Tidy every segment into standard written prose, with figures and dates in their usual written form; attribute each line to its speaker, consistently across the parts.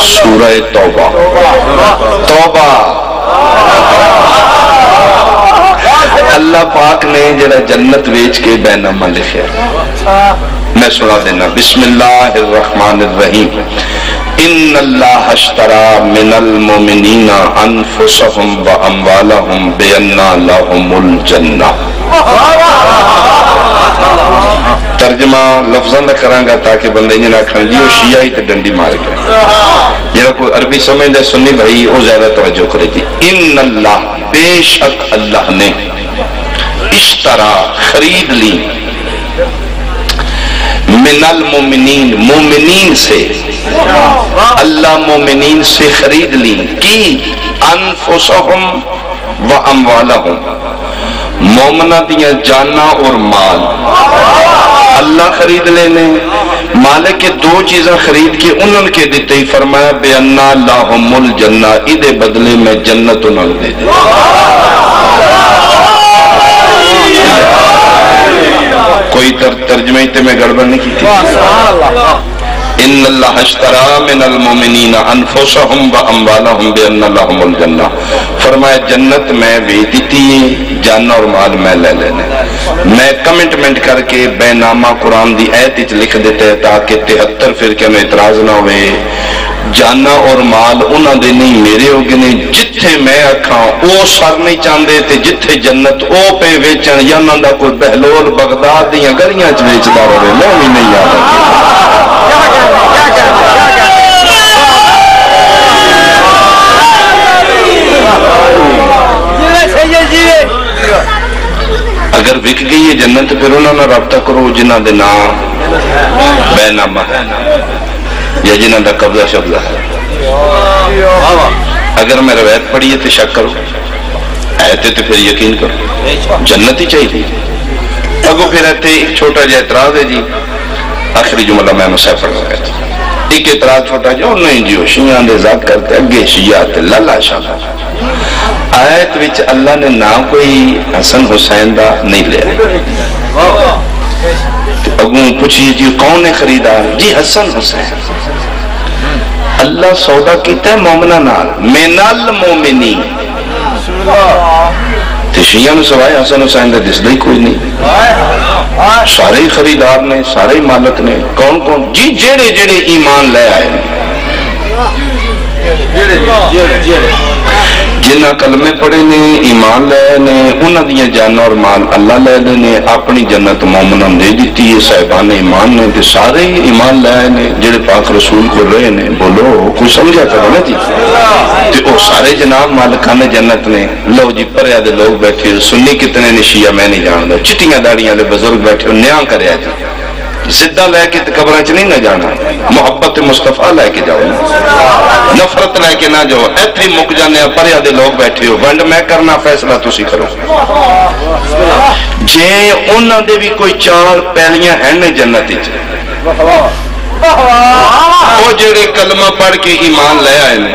Speaker 1: سورہ توبہ توبہ اللہ پاک نے جڑا جنت ویچ کے بینامہ لکھا میں سنا دینا بسم اللہ الرحمن الرحیم ان اللہ اشترى من المؤمنین انفسهم واموالهم بان لهم الجنہ ترجمہ لفظاں نہ کراں گا تاکہ بندے نہ کھن جی وہ شیعہ تے ڈنڈی مار گئے جڑا کوئی عربی سمجھدا سنی بھائی وہ زیادہ توجہ کرے گی ان اللہ بے شک اللہ نے اشترا خرید لی من المومنین مومنین سے اللہ مومنین سے خرید لی کی انفسهم و اموالهم مومنہ دیا جانا اور مال اللہ خرید لینے مالک کے دو چیزیں خرید کے انہوں کے دیتے ہی فرمایا بیاننا لہم الجنہ ادھے بدلے میں جنت انہوں دے دے کوئی ترجمہ تے میں گڑبڑ نہیں کی تھی ان اللہ اشترى من المؤمنین انفسهم و اموالهم بان لهم الجنہ فرمایا جنت میں بھی دیتی جانا اور مال میں لے لینے میں کمنٹمنٹ کر کے بے نامہ قرآن دی آیت لکھ دیتے تاکہ 73 فرقے میں اعتراض نہ ہوئے جانا اور مال انہاں دے نہیں میرے ہو گنے جتھے میں اکھاں او سر نہیں چاندے تے جتھے جنت او پہ ویچن یا نہ دا کوئی بہلول بغداد دیاں گلیاں چ ویچدا رہے میں بھی نہیں یاد اگر وک گئی ہے جنت پھر انہوں نے رابطہ کرو جنہ دے نام بے نامہ ہے یا جنہ دا قبضہ شبضہ ہے اگر میں روایت پڑھی ہے تو شک کرو ایتے تو پھر یقین کرو جنت ہی چاہیے اگو پھر ایتے ایک چھوٹا جا اعتراض ہے جی آخری جملہ میں مسئلہ پڑھ رہا تھا ایک اعتراض چھوٹا جو نہیں جی شیعہ دے ذات کرتے اگے شیعہ تے لالا شاہ آیت وچ اللہ نے نام کوئی حسن حسین دا نہیں لے اگوں پوچھئے جی کون ہے خریدار جی حسن حسین اللہ سودا کیتا ہے مومنہ نال من المومنین تے شیعہ نے سوائے حسن حسین دے دس لئی کوئی نہیں سارے ہی خریدار نے سارے ہی مالک نے کون کون جی جیڑے جیڑے ایمان لے آئے جنہ کلمے پڑھے نے ایمان لے نے انہ دیا جانا اور مال اللہ لے لے نے اپنی جنت مومنم دے دیتی ہے صاحبان ایمان نے تے سارے ایمان لے نے جڑے پاک رسول کو رہے نے بولو کوئی سمجھا کرو نا جی تے او سارے جناب مالکان جنت نے لو جی پریا دے لوگ بیٹھے سنی کتنے نے شیعہ میں نہیں جاندہ چٹیاں داڑیاں دے بزرگ بیٹھے نیاں کریا جی زدہ لے کے قبریں چ نہیں نہ جانا محبت مصطفیٰ لے کے جاؤ نفرت لے کے نہ جاؤ ایتھے مک جانے پریا دے لوگ بیٹھے ہو ونڈ میں کرنا فیصلہ تسی کرو جے انہاں دے بھی کوئی چار پہلیاں ہیں نے جنت وہ جڑے کلمہ پڑھ کے ایمان لے آئے نے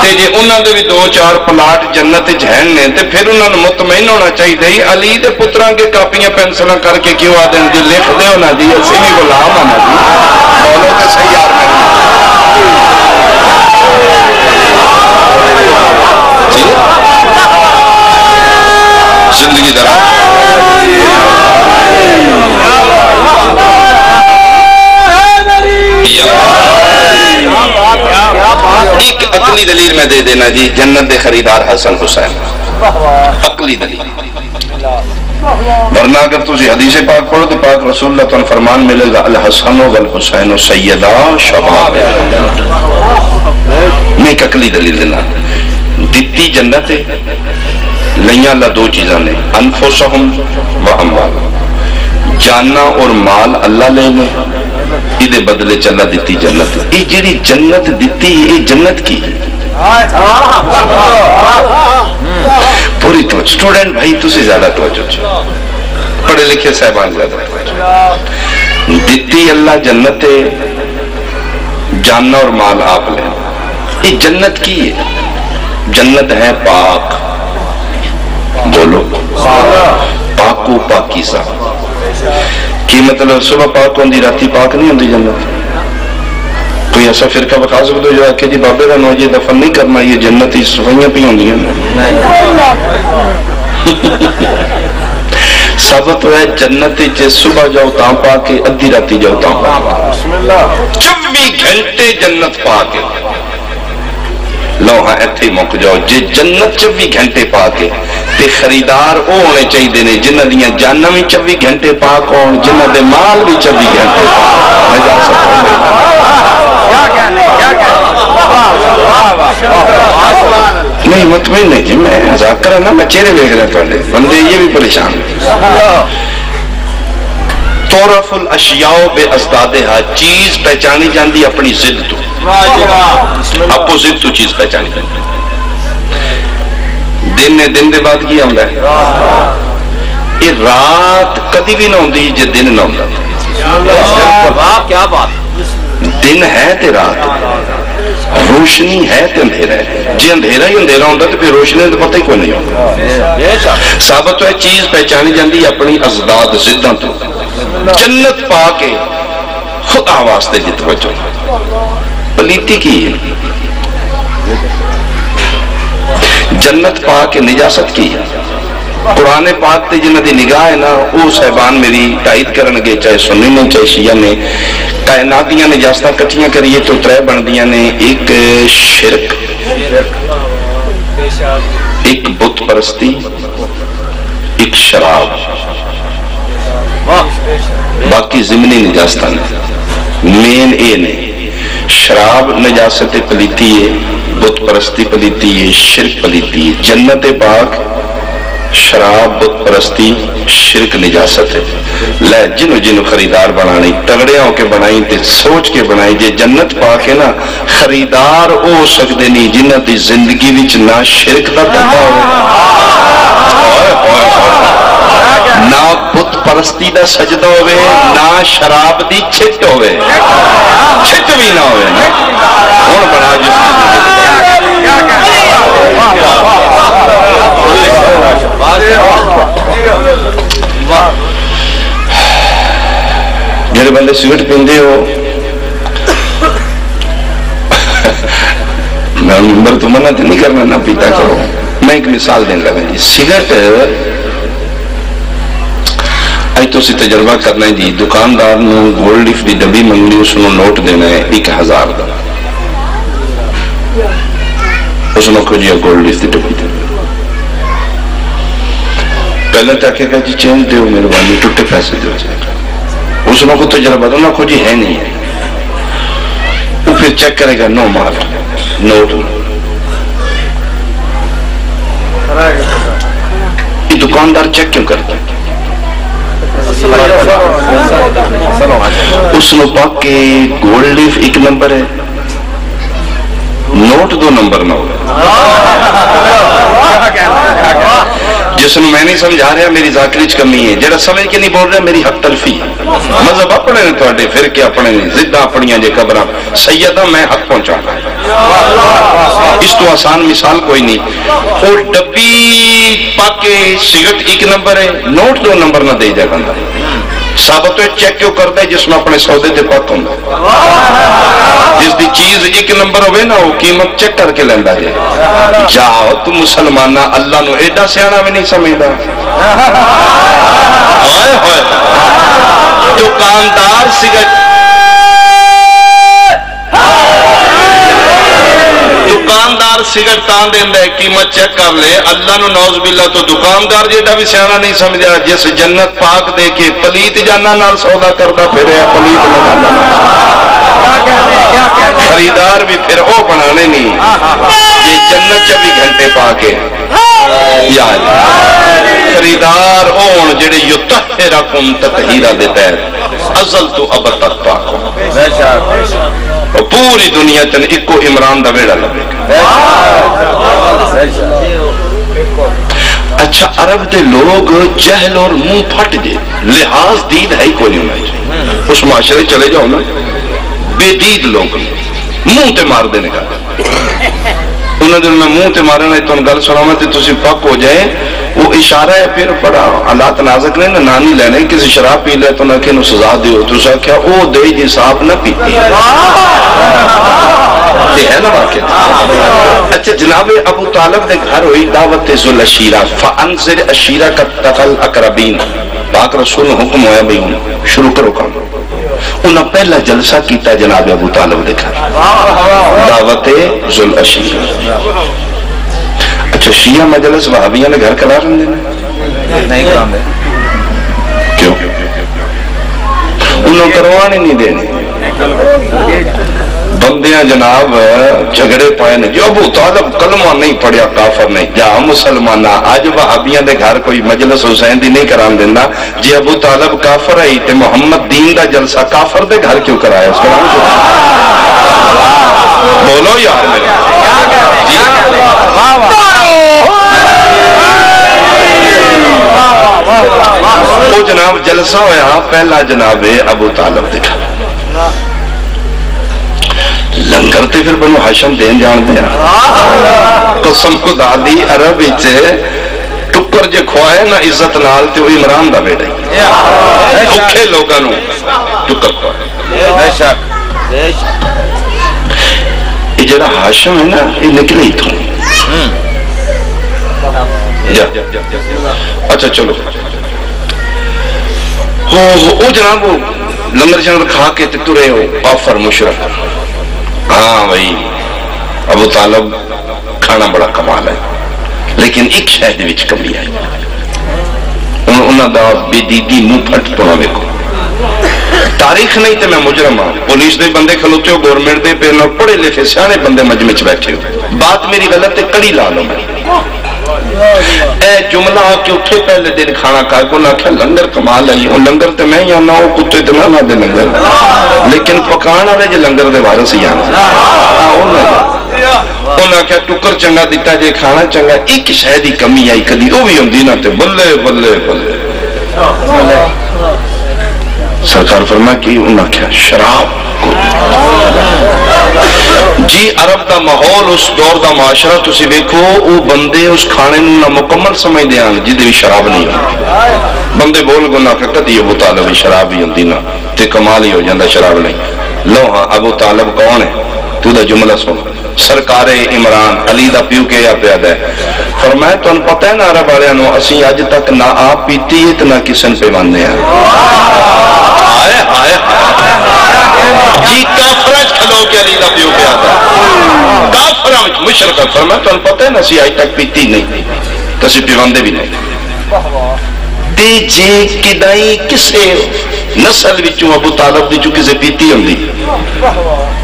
Speaker 1: تے جے انہاں دے بھی دو چار پلاٹ جنت جہن نے تے پھر انہاں نے مطمئن ہونا چاہیے دے علی دے پتراں کے کاپیاں پینسلاں کر کے کیوں آدھیں جی لکھ دے ہونا جی اسی بھی غلام ہونا جی بولو تے سیار میں زندگی درہ ایک عقلی دلیل میں دے دینا جی جنت دے خریدار حسن حسین عقلی دلیل ورنہ اگر تسی حدیث پاک پڑھو تو پاک رسول اللہ تعالیٰ فرمان ملے گا الحسن والحسین سیدہ شباب میں ایک عقلی دلیل دینا دیتی جنت لیاں اللہ دو چیزاں نے انفسہم و اموال جاننا اور مال اللہ لے لے ادھے بدلے چلا دیتی جنت یہ جیڑی جنت دیتی یہ جنت کی پوری توجہ سٹوڈنٹ بھائی تو سے زیادہ توجہ پڑھے لکھے صاحبان زیادہ توجہ دیتی اللہ جنت جاننا اور مال آپ لیں یہ جنت کی ہے جنت ہے پاک بولو پاکو پاکیزہ کی مطلب صبح پاک ہوندی راتی پاک نہیں ہوندی جنت کوئی ایسا فرقہ بتا سکتے ہو جو آ کے جی بابے کا نو یہ دفن نہیں کرنا، یہ جنت ہی صفائیاں پی ہوندی ہیں؟ ثابت ہوا ہے جنت چ صبح جاؤ تاں پا کے، ادھی راتی جاؤ تاں پا کے، 24 گھنٹے جنت پا کے لو ہاں ایتھے مک جاؤ جے جنت 24 گھنٹے پا کے تے خریدار او ہونے چاہیے نے جنہ دیاں جاناں بھی 24 گھنٹے پاک ہون، جنہ دے مال بھی 24 گھنٹے نہیں مطمئن نہیں جی، میں مذاق کر رہا نا، میں چہرے دیکھ رہا تھوڑے بندے یہ بھی پریشان تعرف الاشیاء بے ازدادہا، چیز پہچانی جاندی اپنی ضد تو، اپوزٹ تو چیز پہچانی جاندی۔ دن نے دن دے بعد کی آمدہ ہے، یہ رات کدی بھی نہ ہوندی جے دن نہ ہوندہ، کیا بات، دن ہے تے رات، روشنی ہے تے اندھیرا ہے، جی اندھیرا ہی اندھیرا ہوندہ تو پھر روشنی تو پتہ ہی کوئی نہیں ہوندہ۔ ثابت ہے چیز پہچانی جاندی اپنی ازداد ضداں تو، جنت پا کے خدا واسطے جی توجہ، پلیتی کی ہے، جنت پا کے نجاست کی ہے، قرآن پاک تے جنہ دی نگاہ ہے نا وہ صاحبان میری تائید کرنگے، چاہے سنی نے چاہے شیعہ نے، کائنات دیاں نجاستاں کٹھیاں کریے تو ترے بن دیاں نے، ایک شرک، ایک بت پرستی، ایک شراب، باقی ضمنی نجاستاں نے، مین اے نے، شراب نجاست پلیتی ہے، بت پرستی پلیتی ہے، شرک پلیتی ہے، جنت پاک شراب بت پرستی شرک نجاست ہے، لے جنو جنو خریدار بنانی تگڑے ہو کے بنائی تے سوچ کے بنائی، جے جنت پاک ہے نا خریدار او سکتے نہیں جنہ دی زندگی وچ نہ شرک دا دھندا ہوئے، نہ بت پرستی دا سجدہ ہوئے، نہ شراب دی چھٹ ہوئے، چھٹ بھی نہ ہوئے نا ہون بنا جڑے بندے سگرٹ پیندے ہو، میں ممبر تو منع نہیں کرنا نہ پیتا کرو، میں ایک مثال دیں لگا جی، سگرٹ آئی تو سی تجربہ کرنا ہے جی، دکاندار نو گولڈ لیف دی ڈبی منگلی، اس نو نوٹ دینا ہے 1000 دا، اس نو کو جی گولڈ لیف دی ڈبی دینا، پہلے تاکہ کہا جی چینج دیو میرے بانی ٹوٹے پیسے دیو جائے، اس نو کو تجربہ دو نا کو جی ہے نہیں ہے، وہ پھر چیک کرے گا نو مال نوٹ، یہ دکاندار چیک کیوں کرتا ہے؟ اس نو پاک کے گولڈ لیف 1 نمبر ہے، نوٹ 2 نمبر نہ ہوگا، جس نے میں نہیں سمجھا رہا میری ذاکریچ کمی ہے، جڑا سمجھ کے نہیں بول رہا میری حق تلفی ہے، مذہب اپنے نے توڑے فرقے اپنے نے زدہ اپنیاں جے قبرہ سیدہ میں حق پہنچا اس تو آسان مثال کوئی نہیں، اور ڈبی پاکے سگرٹ 1 نمبر ہے، نوٹ 2 نمبر نہ دے جائے بندہ، ثابت ہے چیک کیوں کرتا ہے جس میں اپنے سودے تے پاک ہوں جس دی چیز 1 نمبر ہوئے نا وہ قیمت چیک کر کے لیندہ ہے، جاؤ تو مسلمانہ اللہ نو ایڈا سیانہ میں نہیں سمجھدا، ہوئے ہوئے دکاندار سگرٹ سگرٹ تان دیندہ ہے قیمت چیک کر لے، اللہ نو نوز باللہ تو دکاندار جیڑا بھی سیانہ نہیں سمجھا، جس جنت پاک دے کے پلیت جانا نال سودا کردہ پھر ہے، پلیت لگانا خریدار بھی پھر او بنانے نہیں، یہ جنت 24 گھنٹے پاکے یاد خریدار اون جڑے یطہرکم تطہیرہ دیتا ہے ازل تو ابد تک پاک اور پوری دنیا چن ایک کو عمران دا بیڑا لگے گا۔ اچھا عرب دے لوگ جہل اور منہ پھٹ دے لحاظ دید ہے ہی کوئی نہیں ہونا چاہیے، اس معاشرے چلے جاؤ نا بے دید لوگ منہ تے مار دینے کا، انہوں نے منہ تے مارنا ہے تو ان گل سلامت ہے تو سی پاک ہو جائے، وہ اشارہ ہے پھر بڑا حالات نازک نے نا نانی لینے کسی شراب پی لے تو نہ کہ سزا دیو تو سا کیا او دے جی صاحب نہ پیتی ہے نا واقع. اچھا جناب ابو طالب دے گھر ہوئی دعوت ذو العشیرہ فانذر عشیرتک الاقربین. پاک رسول حکم ہویا بھئی شروع کرو کام. انہاں پہلا جلسہ کیتا جناب ابو طالب دے گھر دعوت ذو العشیرہ. اچھا شیعہ مجلس وہابیاں نے گھر قرار دینا نہیں کران دے کیوں انہوں کروانے نہیں دینے بندیاں جناب جھگڑے پائے نے جو ابو طالب کلمہ نہیں پڑھیا کافر نہیں جا مسلمانہ آج وہابیاں دے گھر کوئی مجلس حسین دی نہیں کران دینا جی ابو طالب کافر ہے تے محمد دین دا جلسہ کافر دے گھر کیوں کرایا اس کا بولو یار میرے وہ جناب جلسہ ہویا پہلا جناب ابو طالب دکھا لنگر تے پھر بنو ہاشم دین جان دیا قسم خدا دی عرب اچھے ٹکر جے کھوائے نا عزت نال تے وہ عمران دا بیٹا اوکھے لوگاں نو ٹکر کھوائے بے شک یہ جڑا ہاشم ہے نا یہ نکلے ہی تھوں اچھا چلو وہ جناب لنگر جنگر کھا کے ترے ہو کافر مشرک. ہاں بھائی ابو طالب کھانا بڑا کمال ہے لیکن ایک شاید وچ کمی ہے انہوں دا بے دیدی منہ پھٹ پڑا ویکو تاریخ نہیں تے میں مجرم ہوں پولیس دے بندے کھلوتے ہو گورنمنٹ دے پہ پڑھے لکھے سیانے بندے مجمع چ بیٹھے ہو بات میری غلط ہے کڑی لا لو میں اے جملہ کہ اٹھے پہلے دن کھانا کھائے کو نہ کھا لنگر کمال ہے اور لنگر تے میں یا نہ ہو کتے تے نہ دے لنگر لیکن پکانا رہے جے لنگر دے وارث ہی آنا انہاں کیا ٹکر چنگا دیتا جے کھانا چنگا ایک شاید ہی کمی آئی کدی وہ بھی ہوں دینا تے بلے بلے بلے سرکار فرما کی انہاں کیا شراب جی عرب دا ماحول اس دور دا معاشرہ تسی دیکھو وہ بندے اس کھانے نہ مکمل سمجھ دے آن جی بھی شراب نہیں ہوتی بندے بول گنا کہ کدی ابو طالب شراب ہی ہوتی نا تے کمال ہی ہو جاندہ شراب نہیں لو ہاں ابو طالب کون ہے تو دا جملہ سن سرکار عمران علی دا پیو کے یا پیاد ہے فرمائے تو ان پتہ ہے نا عرب آرے انہوں اسی آج تک نہ آپ پیتی ہے تو نہ کسن پہ باندھے ہیں آئے آئے جی کافرج کھلو کے علی دا پیو کے آتا کافرج مشرکت فرمائے تو ان پتہ ہے نا اسی آج تک پیتی نہیں تو اسی پہ باندھے بھی نہیں تے جے کدائی کسے نسل وچوں ابو طالب دی جو کسے پیتی ہوں دی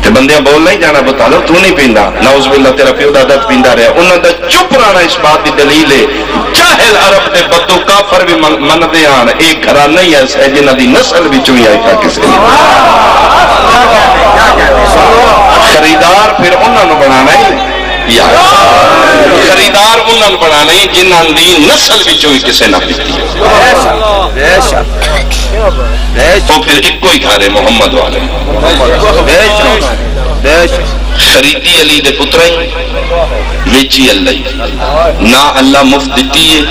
Speaker 1: تے بندیاں بول نہیں جانا ابو طالب تو نہیں پیندہ نعوذ باللہ تیرا پیو دادت پیندہ رہے انہوں نے چپ رانا اس بات دی دلیل ہے جاہل عرب تے بدو کافر بھی من دے آن ایک گھرہ نہیں ہے جنہ دی نسل وچوں ہی آئی تھا کسے خریدار پھر انہوں نے بنانا ہے یا خریدار انہوں نے بنانا ہے جنہ دی نسل وچوں ہی کسے نہ پیتی ہے تو پھر ایک کوئی گھر ہے محمد والے خریدی علی دے پترائی ویچی اللہ نہ اللہ مفت دیتی ہے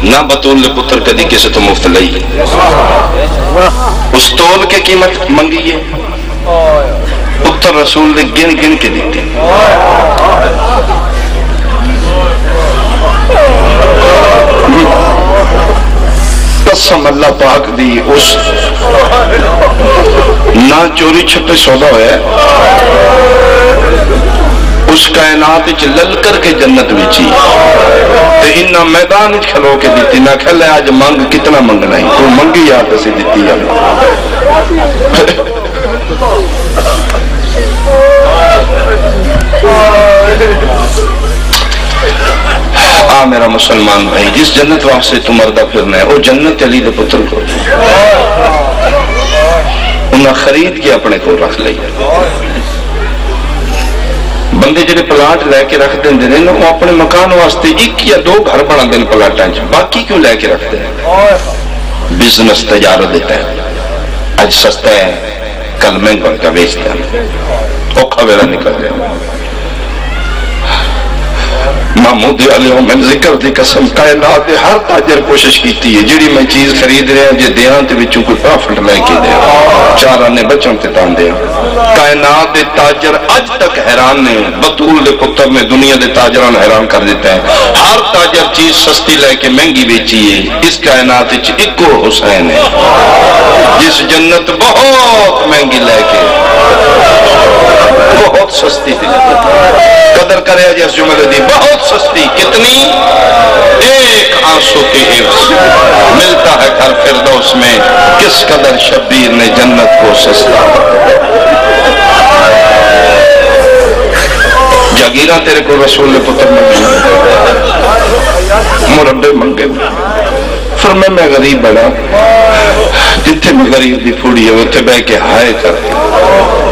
Speaker 1: نہ بطول پتر کدی کسے تو مفت لئی ہے اس تول کے قیمت منگی ہے پتر رسول نے گن گن کے دیتے قسم اللہ پاک دی اس نہ چوری چھپے سودا ہوئے اس کائنات للکر کے جنت ویچی تے انہا میدان کھلو کے دیتی نہ کھلے آج مانگ کتنا منگنا ہی تو منگی یاد سے دیتی ہے میرا مسلمان بھائی جس جنت واسطے تو مردہ پھرنا ہے وہ جنت علی دے پتر کو انہاں خرید کے اپنے کو رکھ لئی بندے جڑے پلاٹ لے کے رکھ دیں دیں وہ اپنے مکان واسطے ایک یا دو گھر بنا دیں پلاٹیں باقی کیوں لے کے رکھتے ہیں بزنس تجارت دیتا ہے آج سستا ہے کل مہنگا کا بیچتا ہے اوکھا ویلا نکل گیا محمود علیہ میں ذکر دی قسم کائنات ہر تاجر کوشش کیتی ہے جیڑی میں چیز خرید رہے ہیں جے دیاں تے وچوں کوئی پرافٹ لے کے دے چار آنے بچوں تے تان دے کائنات دے تاجر اج تک حیران نے بطول دے پتر نے دنیا دے تاجران حیران کر دیتا ہے ہر تاجر چیز سستی لے کے مہنگی بیچی ہے اس کائنات وچ اکو حسین ہے جس جنت بہت مہنگی لے کے بہت سستی تھی قدر کرے جس جملے دی بہت سستی کتنی ایک آنسو کی حفظ ملتا ہے گھر فردوس میں کس قدر شبیر نے جنت کو سستا جاگیرہ تیرے کو رسول نے پتر مربے منگے فرمائے میں غریب بڑا جتنے میں غریب دی پھوڑی ہے وہ بے کے ہائے کرتے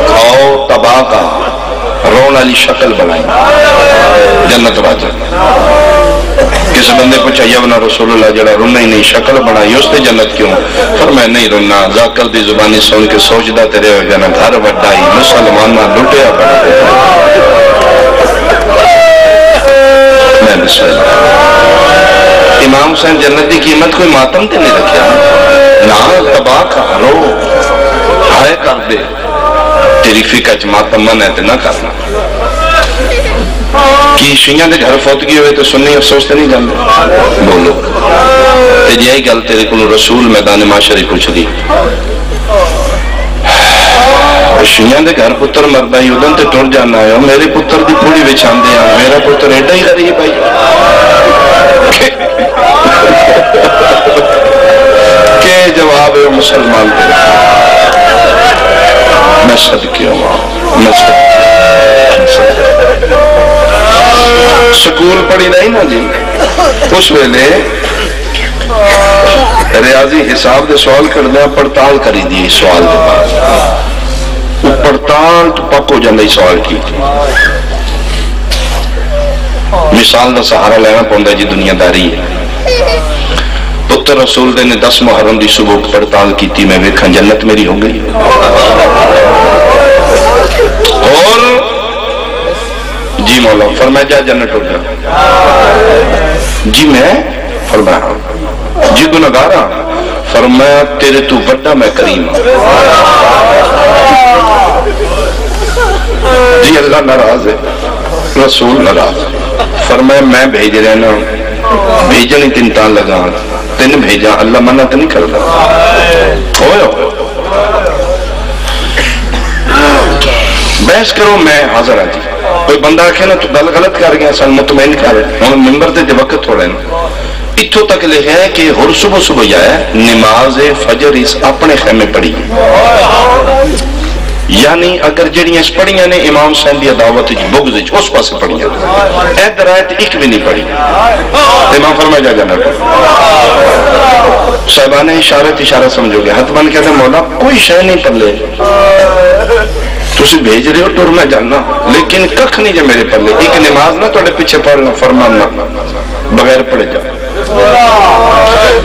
Speaker 1: کھاؤ تباہ کا رون علی شکل بنائی جنت راجہ کس بندے کو چاہیے ابنا رسول اللہ جڑا رونا ہی نہیں شکل بنائی اس نے جنت کیوں فرمائے نہیں رونا ذاکر دی زبانی سن کے سوچدہ تیرے ہو جانا گھر وڈائی مسلمانہ لٹیا بنا میں بسم اللہ امام حسین جنت دی قیمت کوئی ماتم تے نہیں رکھیا نا تباہ کا رو ہائے کر دے تیری فکر چ ماتم من ہے تے نہ کرنا کی شیعہ دے گھر فوتگی ہوئے تو سنی افسوس تے نہیں جاندے بولو تے یہی گل تیرے کو رسول میدان معاشرے پوچھ دی شیعہ دے گھر پتر مردہ ہی ادھن تے ٹر جانا ہے میرے پتر دی پوڑی بچھان دے ہیں میرا پتر ایڈا ہی غریب ہے کہ جواب ہے مسلمان پہ میں صدقے ہوں میں سکول پڑھی نہیں نا جی اس ویلے ریاضی حساب دے سوال کردہ پڑتال کری دی سوال دے بعد وہ پڑتال تو پک ہو جاندہ سوال کی مثال دا سہارا لینا پوندہ جی دنیا داری ہے پتر رسول دے نے 10 محرم دی صبح پڑتال کی تھی میں ویکھاں جنت میری ہو گئی اور جی مولا فرمایا جا جنت ہو گیا جی میں فرمایا جی گناہگارا فرمایا تیرے تو بڑا میں کریم جی اللہ ناراض ہے رسول ناراض فرمایا میں بھیج رہنا بھیجنی تین تان لگا تین بھیجا اللہ منع تو نہیں کرتا ہوئے بحث کرو میں حاضر آجی کوئی بندہ رکھے نا تو دل غلط کر گیا سن مطمئن کر ہم ممبر دے وقت تھوڑے نا اتھو تک لکھے ہے کہ ہر صبح صبح جائے نماز فجر اس اپنے خیمے پڑھی یعنی اگر جڑیاں اس پڑھیاں نے امام حسین دی دعوت بغض اس پاس پڑھیاں اے درائت ایک بھی نہیں پڑھی امام فرمایا جا جانا صاحبان اشارہ سمجھو گے حد بن کہتے ہیں مولا کوئی شے نہیں پلے تسی بھیج رہے ہو ٹور میں جاننا لیکن ککھ نہیں جا میرے پلے ایک نماز نہ توڑے پیچھے پڑھنا فرمانا بغیر پڑھے جا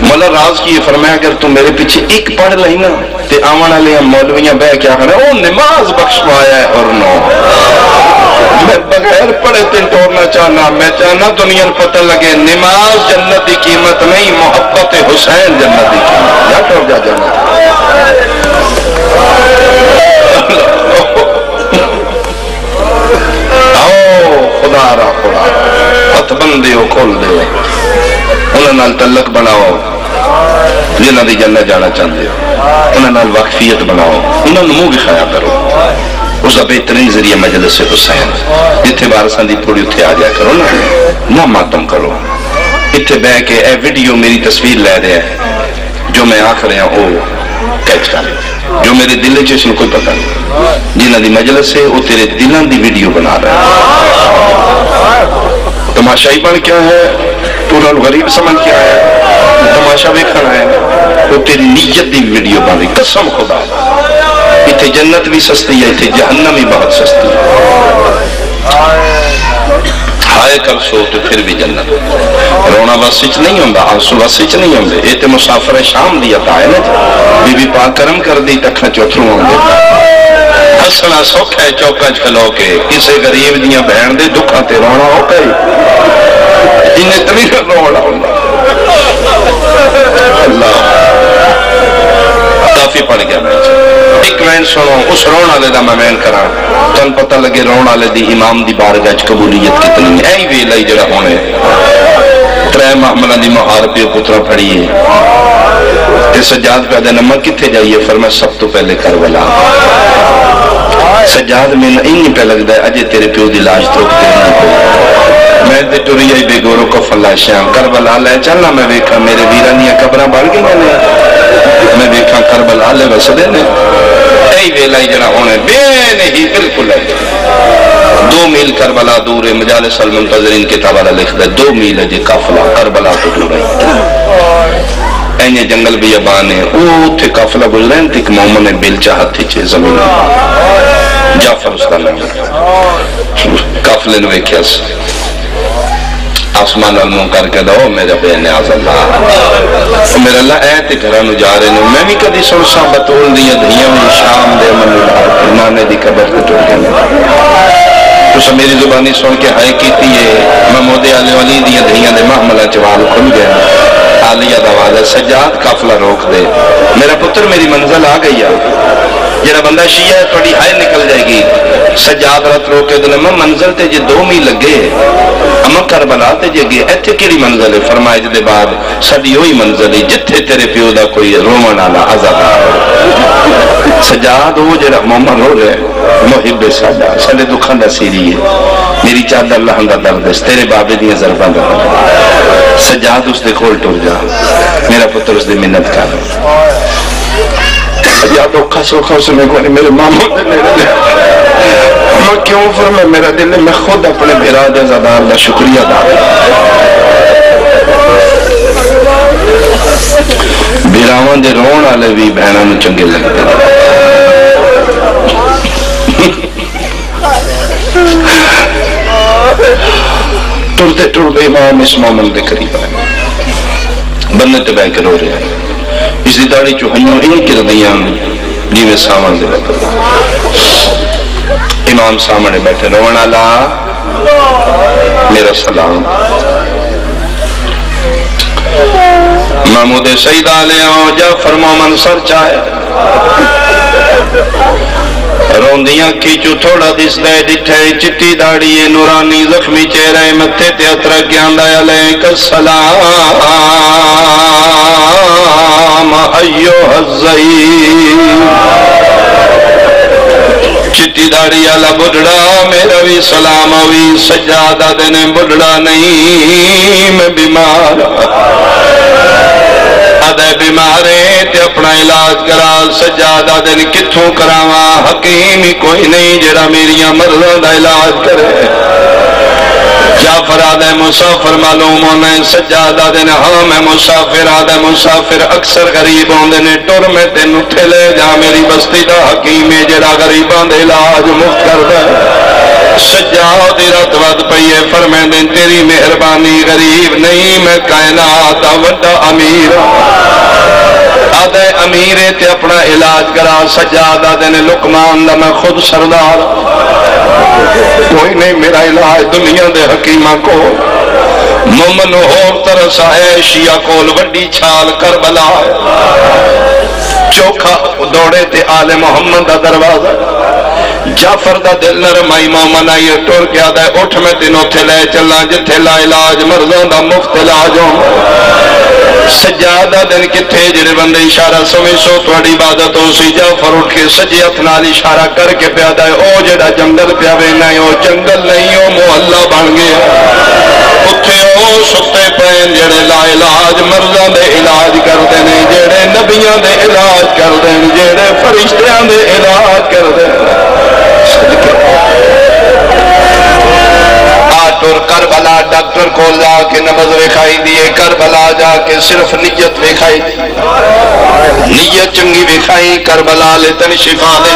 Speaker 1: مولا راز کی یہ فرمایا اگر تم میرے پیچھے ایک پڑھ لئی نا تے آمانہ لیا مولویاں بے کیا کرنے او نماز بخشوایا ہے اور نو میں بغیر پڑھے تین ٹورنا چاہنا میں چاہنا دنیا پتہ لگے نماز جنت دی قیمت نہیں محبت حسین جنت دی قیمت یا ٹور جا جنت آؤ خدا را خدا ہاتھ بندے ہو کھول دے انہاں نال تعلق بناؤ جنہاں دی جنت جانا چاہتے ہو انہاں نال واقفیت بناؤ انہاں نمو بخایا کرو اس کا بہترین ذریعہ مجلس حسین جتھے بارسان دی پوڑی اتھے آ جائے کرو نہ ماتم کرو اتھے بے کے اے ویڈیو میری تصویر لے رہے ہیں جو میں آخ رہے ہیں وہ کیچ کر جو میرے دل چ اس کو کوئی پتہ نہیں جنہ دی مجلس ہے وہ تیرے دلان دی ویڈیو بنا رہا ہے تماشائی بن کیا ہے پورا غریب سمجھ کیا ہے تماشا بھی کھڑا ہے وہ تیری نیت دی ویڈیو بن رہی قسم خدا اتھے جنت بھی سستی ہے اتھے جہنم بھی بہت سستی ہے ہائے کر سو تو پھر بھی جنت رونا واسچ نہیں ہوندہ آنسو واسچ نہیں ہوندے ایتے مسافر شام دی عطا ہے نا بی بی پاک کرم کر دی تکھنا چوتھروں ہوندے ہسنا سوکھا ہے چوکا کھلو کے، کسی غریب دیاں بہن دے دکھاں تے رونا ہو گئی انہیں تبھی رونا ہونا۔ اللہ کافی پڑھ گیا میں ایک مین سنو اس رون والے دا میں مین کرا تن پتہ لگے رون والے دی امام دی بارگاہ وچ قبولیت کتنی ہے۔ ایہی ویلا ہی جڑا ہونے ترے محملہ دی مہار پہ پترا پھڑی ہے تے سجاد پہ دے نمک کتھے جائیے فرمائے سب تو پہلے کربلا۔ سجاد میں نہیں پہ لگ دے اجے تیرے پیو دی لاش تروکتے ہیں میں تے ٹری آئی بے گورو کفن لاشیاں کربلا لے چلنا میں ویکھا میرے ویرانیاں قبرہ بڑھ گئی میں ویکھا کربلا لے وسدے نے اے ویلا جڑا ہونے بے نہیں بالکل ہے 2 میل کربلا دور ہے مجالس المنتظرین کتاب والا لکھ دے 2 میل ہے جی قافلہ کربلا کو دور ہے اینے جنگل بھی ابان ہے وہ تھے قافلہ گزرین تھی کہ مومن نے بیل چاہت تھی چھے زمین جعفر اس کا نام قافلے نوے کیس آسمان علموں کر کے دو میرا بے نیاز اللہ میرا اللہ اے تے گھرانو جا رہے نے میں بھی کدی سنسا بطول دیا دھیاں میں شام دے من اللہ نانے دی قبر کے ٹوٹ گئے تو سب میری زبانی سن کے ہائے کیتی ہے محمود علی ولی دیا دھیاں دے محملہ چوال کھل گیا عالیہ دوازہ سجاد قافلہ روک دے میرا پتر میری منزل آ گئی ہے جڑا بندہ شیعہ ہے تھوڑی ہائے نکل جائے گی سجاد رات روکے دنے میں منزل تے جے 2 میل لگے اما کربلا تے جے گئے ایتھے کیڑی منزل ہے فرمائے جدے بعد سڈی ہوئی منزل ہے جتھے تیرے پیو دا کوئی رومن والا عذاب سجاد وہ جڑا مومن ہو رہے محب ساڈا سڈے دکھاں دا سیری ہے میری چادر اللہ دا درد ہے تیرے بابے دیاں ضرباں دا سجاد اس دے کھول ٹر جا میرا پتر اس دے منت کر سجاد اوکھا سوکھا اس میں کوئی میرے ماموں دے میرے دے میں کیوں فرمائے میرا دل میں خود اپنے براد زدار دا شکریہ دا بیراوان دے رون آلے بھی بہنانو چنگے لگتے ٹرتے ٹرتے امام اس مومن دے قریب آئے بننے تے بہ کے رو رہے ہیں اسی داڑی چوہنیوں ہی کردیاں جی میں سامان دے بیٹھا امام سامنے بیٹھے روان اللہ میرا سلام محمود سید آلیاں جعفر مومن سر چاہے روندیاں کیچو تھوڑا دس دے ڈٹھے چٹی داڑیے نورانی زخمی چہرے متھے تے اترک گیاندہ علیک السلام ایوہ الزعیم چٹی داڑی والا بڑھڑا میرا بھی سلام ہوئی سجادہ دینے بڑھڑا نہیں میں بیمار آدھے بیمارے تے اپنا علاج کرا سجادہ دن کتھوں کراوا حکیم ہی کوئی نہیں جڑا میریاں مرضوں دا علاج کرے جعفر آدھے مسافر معلوم ہونے سجادہ دن ہاں میں مسافر آدھے مسافر اکثر غریب ہوندے نے ٹور میں تین اٹھے لے جا میری بستی دا حکیم ہے جڑا غریبان دے علاج مفت کر دے سجاد رات ود پئیے فرمائیں دیں تیری مہربانی غریب نہیں میں کائنات دا وڈا امیر آدھے امیرے تے اپنا علاج کرا سجادہ دن لقمان دا میں خود سردار کوئی نہیں میرا علاج دنیا دے حکیمہ کو مومن اور طرح ہے شیعہ کول وڈی چھال کربلا چوکھا دوڑے تے آل محمد دا دروازہ جعفر دا دل نرمائی مومن آئی ٹور کیا دے اٹھ میں تینوں تھے لے چلنا جتھے لا علاج مرضوں دا مفت علاجوں سجادہ دن کتھے جڑے بندے اشارہ سمیں سو توڑی عبادت ہو سی جعفر اٹھ کے سجی اتنال اشارہ کر کے پیادہ ہے او جڑا جنگل پیاوے نہیں ہو جنگل نہیں ہو محلہ بن گیا اتھے او ستے پین جڑے لا علاج مرضوں دے علاج کر دینے جڑے نبیاں دے علاج کر دینے جڑے فرشتیاں دے علاج کر دینے آٹور کربلا ڈاکٹر کو جا کے نبض وکھائی دیے کربلا جا کے صرف نیت وکھائی دی نیت چنگی وکھائی کربلا لے تن شفا دے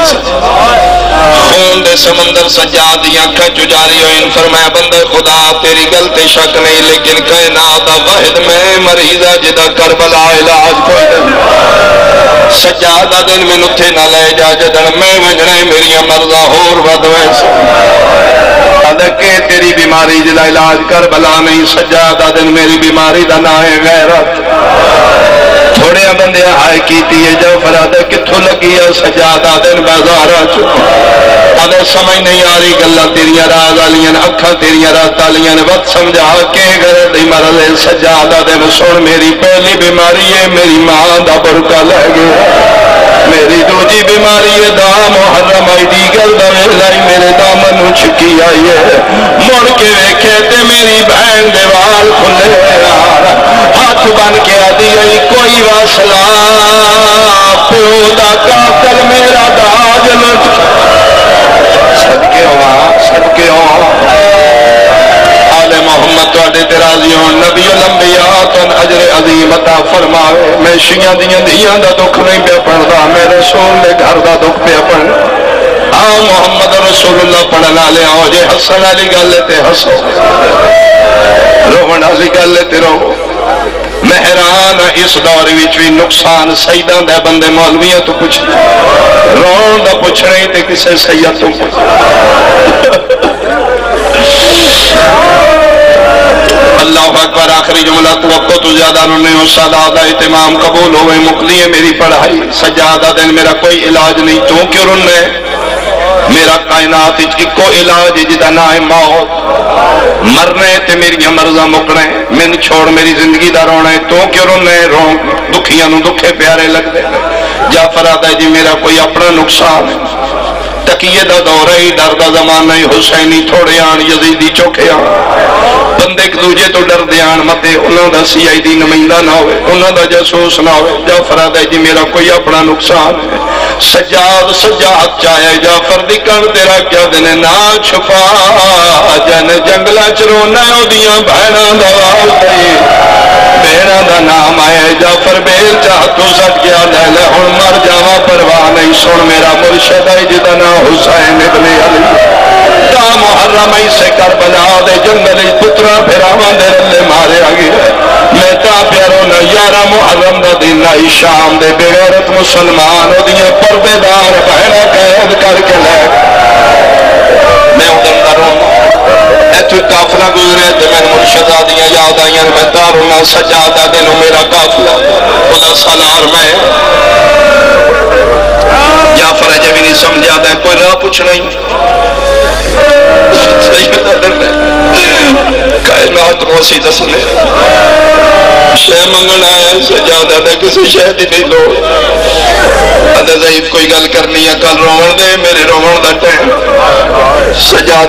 Speaker 1: خون دے سمندر سجاد دی آنکھیں چجاری ہوئیں فرمایا بندہ خدا تیری غلطی شک نہیں لیکن کائنات دا واحد میں مریضہ جدا کربلا علاج کوئی نہیں سجادہ دن میں نتھے نہ لے جا جدن میں وجنے میری مرضہ ہور ودوے سے ادھکے تیری بیماری جدا علاج کربلا نہیں سجادہ دن میری بیماری دا نہ ہے غیرت تھوڑے بندے آئے کیتی ہے جو فرادہ کتھو لگی ہے سجادہ دن بازارہ چکا ادھے سمجھ نہیں آ رہی گلہ تیریاں راز آلیاں اکھا تیریاں راز تالیاں وقت سمجھا کے گھر دی مرض سجادہ دن سن میری پہلی بیماری ہے میری ماں دا برکہ لے گئے میری دوجی بیماری ہے دا محرم آئی دی گل دا ویلائی میرے دامن چھکی آئی ہے مڑ کے ویکھے تے میری بہن دیوال کھلے ہاتھ بن کے آدھی گئی کوئی واسلہ پیو دا قاتل میرا داج لٹ صدقے ہوا آل محمد توڑے ترازیوں نبی الانبیاء تن اجر عظیم عطا فرماوے میں شیعہ دیاں دیاں دا دکھ نہیں پہ پڑھتا میں رسول نے گھر دا دکھ پہ پڑھ محمد رسول اللہ پڑھنا لے آؤ جے حسن علی گل لیتے حسو روحن علی گل لیتے رو مہران اس دور وچ بھی نقصان سیدان دے بندے مولویاں تو کچھ رون دا پوچھ رہی تھے کسے سید تو پوچھ اللہ اکبر آخری جملہ توقع تو زیادہ انہوں نے سادہ اہتمام قبول ہوئے مکلی ہے میری پڑھائی سجادہ دن میرا کوئی علاج نہیں تو کیوں انہوں نے میرا کائنات کو علاج جدا نہ ہے موت مرنے تے میری مرضہ مکنے من چھوڑ میری زندگی دا رونا ہے تو کیوں رونے دکھیاں نو دکھے پیارے لگ دے جعفر آدھا جی میرا کوئی اپنا نقصان ہے تقیہ دا دور ہے ڈر دا زمانہ حسینی تھوڑے آن یزیدی چوکے آن بندے ایک دوجے تو ڈر دیان متے انہوں دا سی آئی دی نمائندہ نہ ہوئے انہوں دا جاسوس نہ ہوئے جعفر آدھا جی میرا کوئی اپنا نقصان ہے سجاد چاہے جعفر دی کن تیرا کیا دنے نا چھپا جن جنگلہ چرونا دیاں بہناں دوال دے بہناں دا نام آئے جعفر بیل چاہ تو سٹ گیا لے لے ہن مر جاواں پرواہ نہیں سن میرا مرشد آئی جدنا حسین ابن علی دا محرم ای سے کربلا دے جنگلی پترا پھراواں دے رلے مارے آگے میں تا پیاروں نا یارہ محرم دا دن آئی شام دے بغیرت مسلمان ہو دیئے پردے دار بہنہ قید کر کے لے میں ادھر دروں ایتو کافلہ گزرے تھے میں مرشدہ دیا یاد آئین میں دارونا سجادہ دنوں میرا کافلہ خدا سالار میں جعفر ہے جب نہیں سمجھا دیں کوئی راہ پوچھ نہیں سیدہ دن ہے کائنات موسی دسنے شہ منگنا ہے سجادہ دے کسی شہد ہی نہیں لو ادھا ضعیف کوئی گل کرنی ہے کل روڑ دے میرے روڑ دا ٹائم سجادہ